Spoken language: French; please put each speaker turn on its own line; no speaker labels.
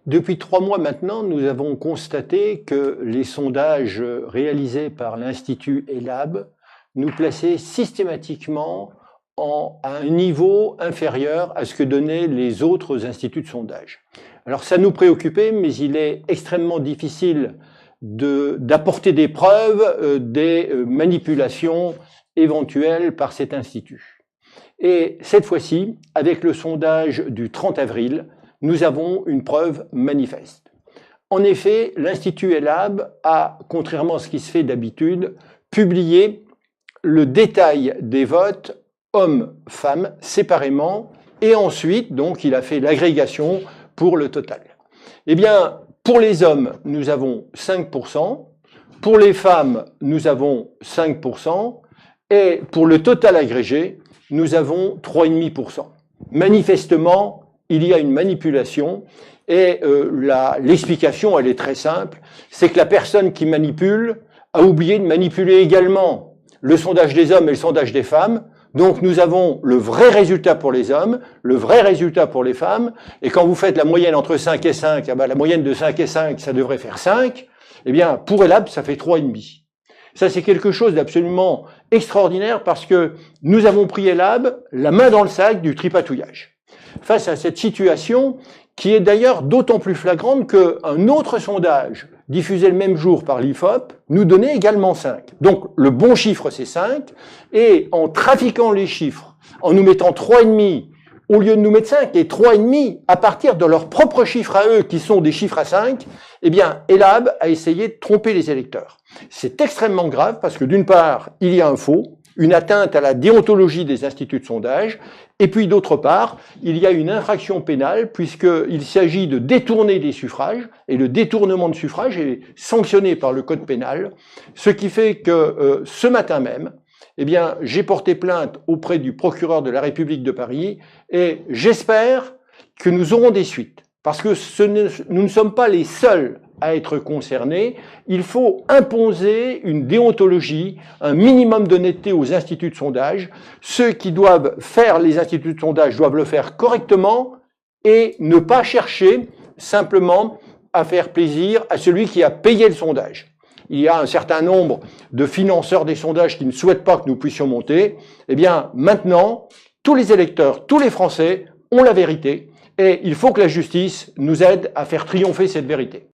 Depuis 3 mois maintenant, nous avons constaté que les sondages réalisés par l'Institut ELAB nous plaçaient systématiquement à un niveau inférieur à ce que donnaient les autres instituts de sondage. Alors ça nous préoccupait, mais il est extrêmement difficile d'apporter des preuves des manipulations éventuelles par cet institut. Et cette fois-ci, avec le sondage du 30 avril, nous avons une preuve manifeste. En effet, l'Institut ELAB a, contrairement à ce qui se fait d'habitude, publié le détail des votes hommes-femmes séparément, et ensuite, donc, il a fait l'agrégation pour le total. Eh bien, pour les hommes, nous avons 5%, pour les femmes, nous avons 5%, et pour le total agrégé, nous avons 3,5%. Manifestement, il y a une manipulation, et l'explication, elle est très simple, c'est que la personne qui manipule a oublié de manipuler également le sondage des hommes et le sondage des femmes. Donc nous avons le vrai résultat pour les hommes, le vrai résultat pour les femmes, et quand vous faites la moyenne entre 5 et 5, la moyenne de 5 et 5, ça devrait faire 5, eh bien pour ELAB, ça fait 3,5. Ça, c'est quelque chose d'absolument extraordinaire parce que nous avons pris ELAB la main dans le sac du tripatouillage. Face à cette situation, qui est d'ailleurs d'autant plus flagrante qu'un autre sondage diffusé le même jour par l'IFOP nous donnait également 5. Donc le bon chiffre, c'est 5, et en trafiquant les chiffres, en nous mettant 3,5 au lieu de nous mettre 5, et 3,5 à partir de leurs propres chiffres à eux, qui sont des chiffres à 5, eh bien, ELAB a essayé de tromper les électeurs. C'est extrêmement grave parce que d'une part, il y a un faux, une atteinte à la déontologie des instituts de sondage, et puis d'autre part, il y a une infraction pénale puisqu'il s'agit de détourner des suffrages, et le détournement de suffrages est sanctionné par le code pénal, ce qui fait que ce matin même, eh bien, j'ai porté plainte auprès du procureur de la République de Paris, et j'espère que nous aurons des suites, parce que nous ne sommes pas les seuls à être concernés. Il faut imposer une déontologie, un minimum d'honnêteté aux instituts de sondage. Ceux qui doivent faire les instituts de sondage doivent le faire correctement et ne pas chercher simplement à faire plaisir à celui qui a payé le sondage. Il y a un certain nombre de financeurs des sondages qui ne souhaitent pas que nous puissions monter. Eh bien, maintenant, tous les électeurs, tous les Français ont la vérité et il faut que la justice nous aide à faire triompher cette vérité.